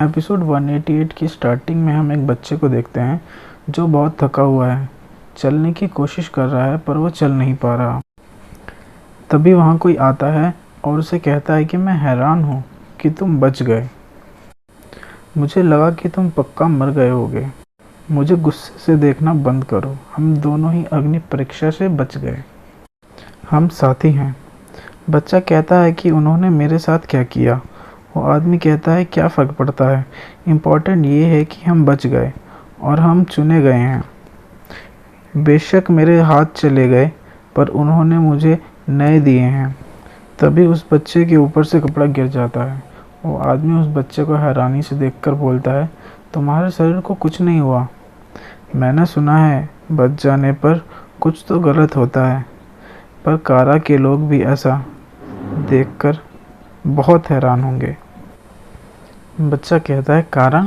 Episode 188 की starting में हम एक बच्चे को देखते हैं जो बहुत थका हुआ है। चलने की कोशिश कर रहा है पर वो चल नहीं पा रहा। तभी वहाँ कोई आता है और उसे कहता है कि मैं हैरान हूँ कि तुम बच गए। मुझे लगा कि तुम पक्का मर गए होगे। मुझे गुस्से से देखना बंद करो। हम दोनों ही अग्नि परीक्षा से बच गए। हम साथी हैं। बच्चा कहता है कि उन्होंने मेरे साथ क्या किया। वो आदमी कहता है क्या फ़र्क पड़ता है, इम्पोर्टेंट ये है कि हम बच गए और हम चुने गए हैं। बेशक मेरे हाथ चले गए पर उन्होंने मुझे नए दिए हैं। तभी उस बच्चे के ऊपर से कपड़ा गिर जाता है। वो आदमी उस बच्चे को हैरानी से देखकर बोलता है, तुम्हारे शरीर को कुछ नहीं हुआ। मैंने सुना है बच जाने पर कुछ तो गलत होता है, पर कारा के लोग भी ऐसा देखकर बहुत हैरान होंगे। बच्चा कहता है कारा,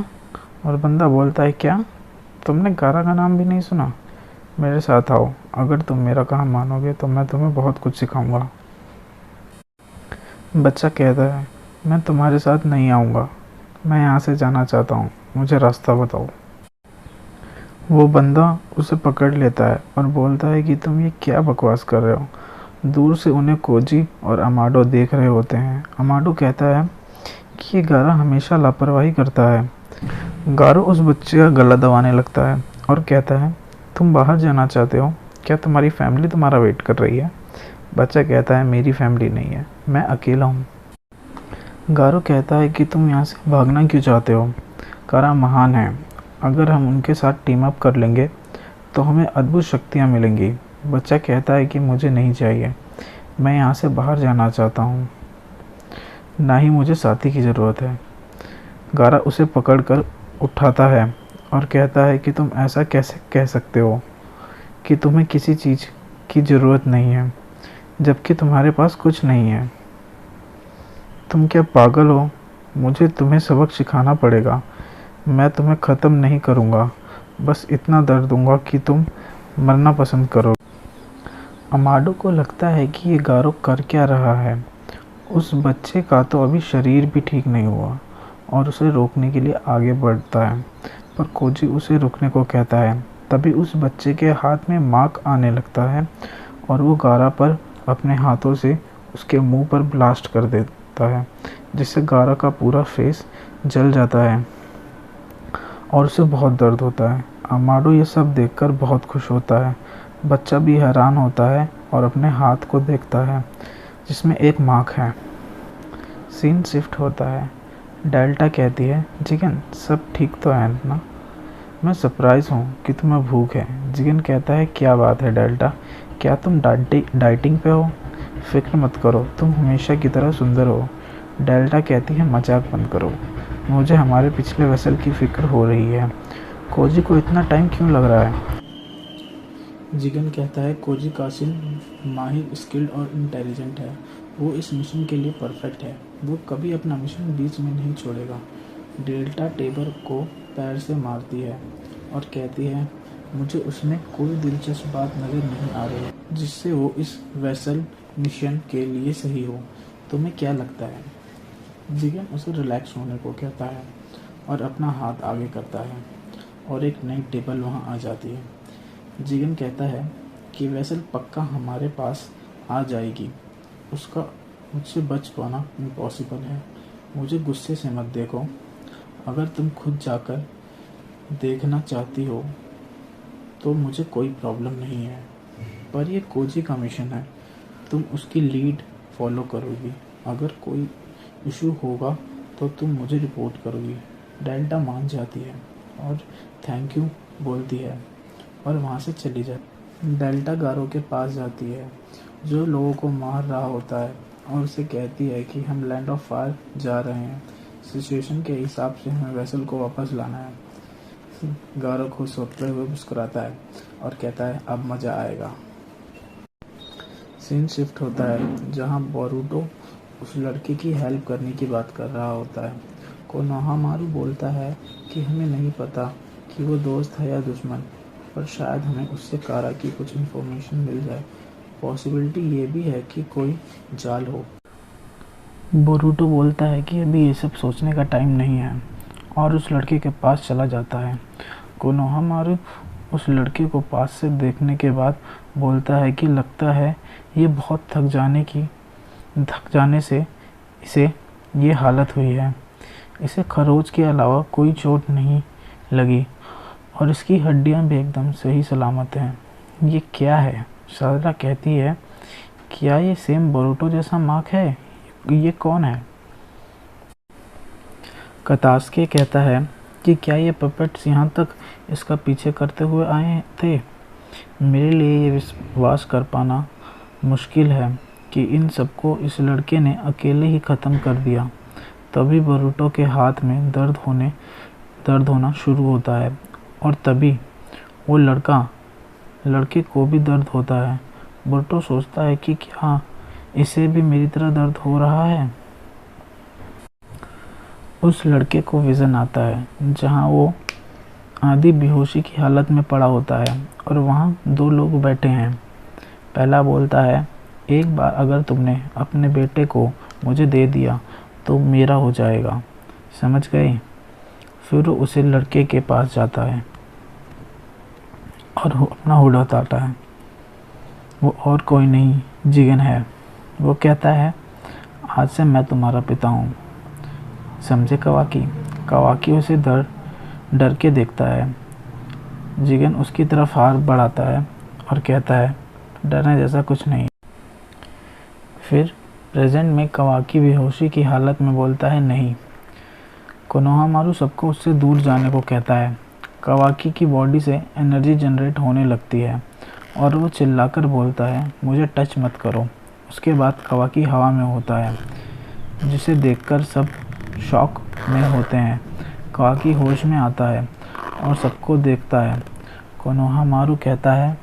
और बंदा बोलता है क्या, तुमने कारा का नाम भी नहीं सुना। मेरे साथ आओ, अगर तुम मेरा कहा मानोगे तो मैं तुम्हें बहुत कुछ सिखाऊंगा। बच्चा कहता है मैं तुम्हारे साथ नहीं आऊँगा, मैं यहाँ से जाना चाहता हूँ, मुझे रास्ता बताओ। वो बंदा उसे पकड़ लेता है और बोलता है कि तुम ये क्या बकवास कर रहे हो। दूर से उन्हें कोजी और अमाडो देख रहे होते हैं। अमाडो कहता है कि ये गारा हमेशा लापरवाही करता है। गारो उस बच्चे का गला दबाने लगता है और कहता है तुम बाहर जाना चाहते हो, क्या तुम्हारी फैमिली तुम्हारा वेट कर रही है। बच्चा कहता है मेरी फैमिली नहीं है, मैं अकेला हूँ। गारो कहता है कि तुम यहाँ से भागना क्यों चाहते हो। गारा महान है, अगर हम उनके साथ टीम अप कर लेंगे तो हमें अद्भुत शक्तियाँ मिलेंगी। बच्चा कहता है कि मुझे नहीं चाहिए, मैं यहाँ से बाहर जाना चाहता हूँ, ना ही मुझे साथी की ज़रूरत है। गारा उसे पकड़कर उठाता है और कहता है कि तुम ऐसा कैसे कह सकते हो कि तुम्हें किसी चीज़ की ज़रूरत नहीं है, जबकि तुम्हारे पास कुछ नहीं है। तुम क्या पागल हो, मुझे तुम्हें सबक सिखाना पड़ेगा। मैं तुम्हें ख़त्म नहीं करूँगा, बस इतना दर्द दूँगा कि तुम मरना पसंद करो। अमाडो को लगता है कि ये गारो कर क्या रहा है। उस बच्चे का तो अभी शरीर भी ठीक नहीं हुआ और उसे रोकने के लिए आगे बढ़ता है, पर कोजी उसे रुकने को कहता है। तभी उस बच्चे के हाथ में मार्क आने लगता है और वो गारा पर अपने हाथों से उसके मुंह पर ब्लास्ट कर देता है, जिससे गारा का पूरा फेस जल जाता है और उसे बहुत दर्द होता है। अमाडो ये सब देखकर बहुत खुश होता है। बच्चा भी हैरान होता है और अपने हाथ को देखता है जिसमें एक मार्क है। सीन शिफ्ट होता है। डेल्टा कहती है जिगन सब ठीक तो है ना, मैं सरप्राइज़ हूँ कि तुम्हें भूख है। जिगन कहता है क्या बात है डेल्टा, क्या तुम डाइटिंग पे हो। फिक्र मत करो, तुम हमेशा की तरह सुंदर हो। डेल्टा कहती है मजाक बंद करो, मुझे हमारे पिछले वेसल की फ़िक्र हो रही है। कोजी को इतना टाइम क्यों लग रहा है। जिगन कहता है कोजी कासिन माहिर, स्किल्ड और इंटेलिजेंट है, वो इस मिशन के लिए परफेक्ट है, वो कभी अपना मिशन बीच में नहीं छोड़ेगा। डेल्टा टेबर को पैर से मारती है और कहती है मुझे उसमें कोई दिलचस्प बात नज़र नहीं आ रही जिससे वो इस वेसल मिशन के लिए सही हो। तुम्हें क्या लगता है। जिगन उसे रिलैक्स होने को कहता है और अपना हाथ आगे करता है और एक नई टेबल वहाँ आ जाती है। जिगन कहता है कि वेसल पक्का हमारे पास आ जाएगी, उसका मुझसे बच पाना इम्पॉसिबल है। मुझे गुस्से से मत देखो, अगर तुम खुद जाकर देखना चाहती हो तो मुझे कोई प्रॉब्लम नहीं है, पर यह कोजी का मिशन है, तुम उसकी लीड फॉलो करोगी। अगर कोई इशू होगा तो तुम मुझे रिपोर्ट करोगी। डेल्टा मान जाती है और थैंक यू बोलती है और वहाँ से चली जाती। डेल्टा गारो के पास जाती है जो लोगों को मार रहा होता है और उसे कहती है कि हम लैंड ऑफ फायर जा रहे हैं, सिचुएशन के हिसाब से हमें वेसल को वापस लाना है। गारो खुश होते हुए मुस्कुराता है और कहता है अब मज़ा आएगा। सीन शिफ्ट होता है जहाँ बोरुटो उस लड़के की हेल्प करने की बात कर रहा होता है। कोनोहामारू बोलता है कि हमें नहीं पता कि वो दोस्त है या दुश्मन, पर शायद हमें उससे कारा की कुछ इन्फॉर्मेशन मिल जाए। पॉसिबिलिटी ये भी है कि कोई जाल हो। बोरुटो बोलता है कि अभी ये सब सोचने का टाइम नहीं है और उस लड़के के पास चला जाता है। कोनोहामारू उस लड़के को पास से देखने के बाद बोलता है कि लगता है ये बहुत थक जाने से इसे ये हालत हुई है। इसे खरोच के अलावा कोई चोट नहीं लगी और इसकी हड्डियां भी एकदम सही सलामत हैं। ये क्या है? सादरा कहती है, क्या ये सेम बोरुटो जैसा मार्क है? ये कौन है? कतास्के कहता है कि क्या ये पपेट्स यहाँ तक इसका पीछे करते हुए आए थे? मेरे लिए ये विश्वास कर पाना मुश्किल है कि इन सबको इस लड़के ने अकेले ही ख़त्म कर दिया। तभी बोरुटो के हाथ में दर्द होना शुरू होता है और तभी वो लड़के को भी दर्द होता है। बोरुटो सोचता है कि क्या इसे भी मेरी तरह दर्द हो रहा है। उस लड़के को विज़न आता है जहाँ वो आधी बेहोशी की हालत में पड़ा होता है और वहाँ दो लोग बैठे हैं। पहला बोलता है, एक बार अगर तुमने अपने बेटे को मुझे दे दिया तो मेरा हो जाएगा, समझ गए? फिर वो उसे लड़के के पास जाता है और अपना हुड हटाता है। वो और कोई नहीं, जिगन है। वो कहता है, आज से मैं तुम्हारा पिता हूँ, समझे कवाकी उसे डर के देखता है। जिगन उसकी तरफ हाथ बढ़ाता है और कहता है, डरने जैसा कुछ नहीं। फिर प्रेजेंट में कवाकी बेहोशी की हालत में बोलता है, नहीं। कोनोहामारू सबको उससे दूर जाने को कहता है। कवाकी की बॉडी से एनर्जी जनरेट होने लगती है और वो चिल्लाकर बोलता है, मुझे टच मत करो। उसके बाद कवाकी हवा में होता है, जिसे देखकर सब शॉक में होते हैं। कवाकी होश में आता है और सबको देखता है। कोनोहामारू कहता है,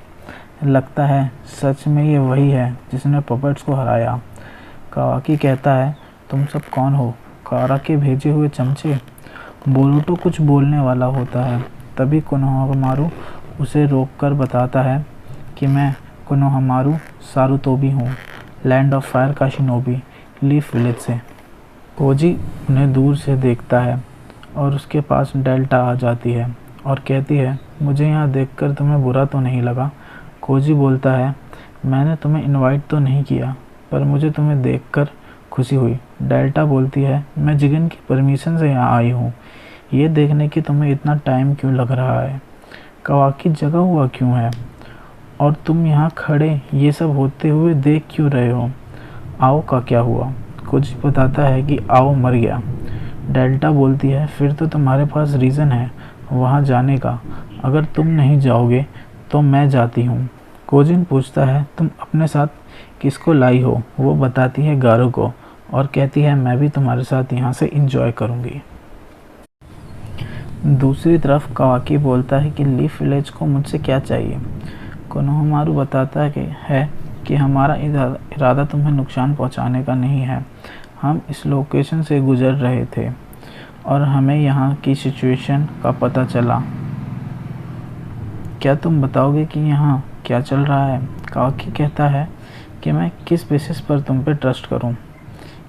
लगता है सच में ये वही है जिसने पपेट्स को हराया। कवाकी कहता है, तुम सब कौन हो? कारा के भेजे हुए चमचे? बोरुटो कुछ बोलने वाला होता है, तभी कोनोहामारू उसे रोककर बताता है कि मैं कोनोहामारू सारुतोबी हूँ, लैंड ऑफ फायर का शिनोबी, लीफ विलेज से। कोजी उन्हें दूर से देखता है और उसके पास डेल्टा आ जाती है और कहती है, मुझे यहाँ देखकर तुम्हें बुरा तो नहीं लगा? कोजी बोलता है, मैंने तुम्हें इनवाइट तो नहीं किया, पर मुझे तुम्हें देखकर खुशी हुई। डेल्टा बोलती है, मैं जिगन की परमिशन से यहाँ आई हूँ, ये देखने की तुम्हें इतना टाइम क्यों लग रहा है? कवाकी जगा हुआ क्यों है और तुम यहाँ खड़े ये सब होते हुए देख क्यों रहे हो? आओ का क्या हुआ? कुछ बताता है कि आओ मर गया। डेल्टा बोलती है, फिर तो तुम्हारे पास रीज़न है वहाँ जाने का, अगर तुम नहीं जाओगे तो मैं जाती हूँ। कोजिन पूछता है, तुम अपने साथ किसको लाई हो? वो बताती है गारो को और कहती है, मैं भी तुम्हारे साथ यहाँ से इंजॉय करूँगी। दूसरी तरफ कवाकी बोलता है कि लीफ विलेज को मुझसे क्या चाहिए? कोनोहामारू बताता है कि हमारा इरादा तुम्हें नुकसान पहुंचाने का नहीं है। हम इस लोकेशन से गुजर रहे थे और हमें यहाँ की सिचुएशन का पता चला। क्या तुम बताओगे कि यहाँ क्या चल रहा है? कवाकी कहता है कि मैं किस बेसिस पर तुम पे ट्रस्ट करूँ?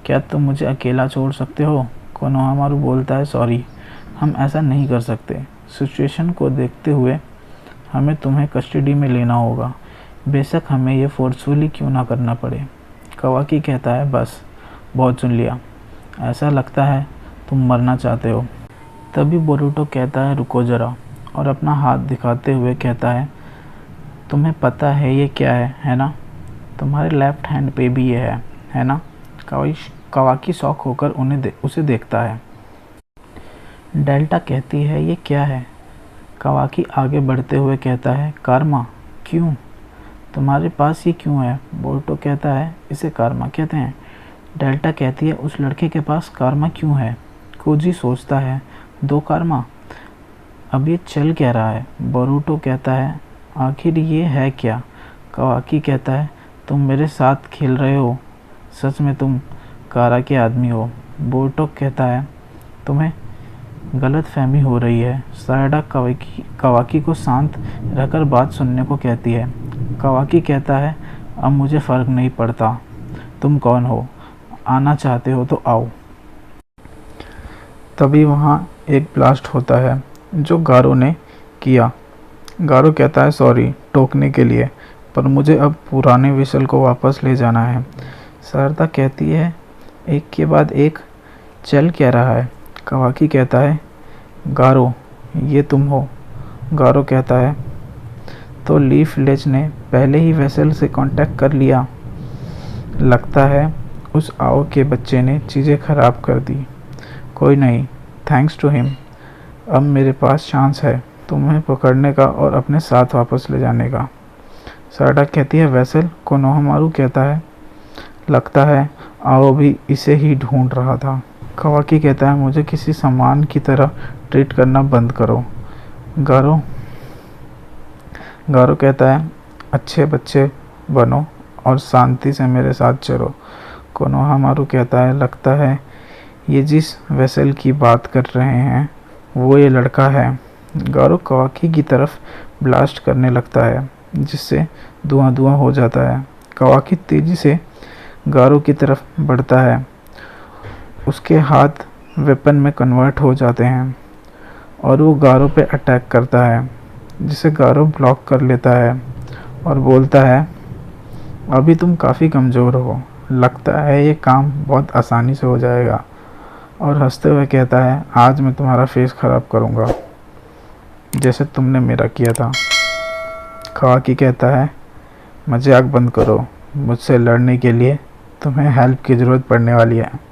क्या तुम मुझे अकेला छोड़ सकते हो? कोनोहामारू बोलता है, सॉरी, हम ऐसा नहीं कर सकते। सिचुएशन को देखते हुए हमें तुम्हें कस्टडी में लेना होगा, बेशक हमें ये फोर्सफुली क्यों ना करना पड़े। कवाकी कहता है, बस बहुत सुन लिया, ऐसा लगता है तुम मरना चाहते हो। तभी बोरुटो कहता है, रुको ज़रा, और अपना हाथ दिखाते हुए कहता है, तुम्हें पता है ये क्या है ना? तुम्हारे लेफ्ट हैंड पे भी ये है ना? कवाकी शॉक होकर उसे देखता है। डेल्टा कहती है, ये क्या है? कवाकी आगे बढ़ते हुए कहता है, कार्मा। क्यों? तुम्हारे पास ये क्यों है? बोरुटो कहता है, इसे कार्मा कहते हैं। डेल्टा कहती है, उस लड़के के पास कार्मा क्यों है? कोजी सोचता है, दो कार्मा? अब ये चल क्या रहा है? बोरुटो कहता है, आखिर ये है क्या? कवाकी कहता है, तुम मेरे साथ खेल रहे हो, सच में तुम कारा के आदमी हो। बोरुटो कहता है, तुम्हें गलत फहमी हो रही है। सायडा कवाकी को शांत रहकर बात सुनने को कहती है। कवाकी कहता है, अब मुझे फ़र्क नहीं पड़ता तुम कौन हो, आना चाहते हो तो आओ। तभी वहाँ एक ब्लास्ट होता है जो गारो ने किया। गारो कहता है सॉरी टोकने के लिए, पर मुझे अब पुराने विसल को वापस ले जाना है। शारदा कहती है एक के बाद एक चल क्या रहा है। कवाकी कहता है गारो ये तुम हो। गारो कहता है तो लीफ लेज ने पहले ही वेसल से कांटेक्ट कर लिया। लगता है उस आओ के बच्चे ने चीज़ें ख़राब कर दी। कोई नहीं, थैंक्स टू हिम अब मेरे पास चांस है तुम्हें पकड़ने का और अपने साथ वापस ले जाने का। साडा कहती है वेसल कोनोहमारू कहता है लगता है आओ भी इसे ही ढूंढ रहा था। कवाकी कहता है मुझे किसी सामान की तरह ट्रीट करना बंद करो। गारो कहता है अच्छे बच्चे बनो और शांति से मेरे साथ चलो। कोनोहमारू कहता है लगता है ये जिस वेसल की बात कर रहे हैं वो ये लड़का है। गारो कवाकी की तरफ ब्लास्ट करने लगता है जिससे धुआं धुआं हो जाता है। कवाकी तेजी से गारो की तरफ बढ़ता है। उसके हाथ वेपन में कन्वर्ट हो जाते हैं और वो गारो पे अटैक करता है जिसे गारो ब्लॉक कर लेता है और बोलता है अभी तुम काफ़ी कमज़ोर हो, लगता है ये काम बहुत आसानी से हो जाएगा। और हंसते हुए कहता है आज मैं तुम्हारा फेस ख़राब करूँगा जैसे तुमने मेरा किया था। कवाकी कहता है मजाक बंद करो, मुझसे लड़ने के लिए तुम्हें हेल्प की ज़रूरत पड़ने वाली है।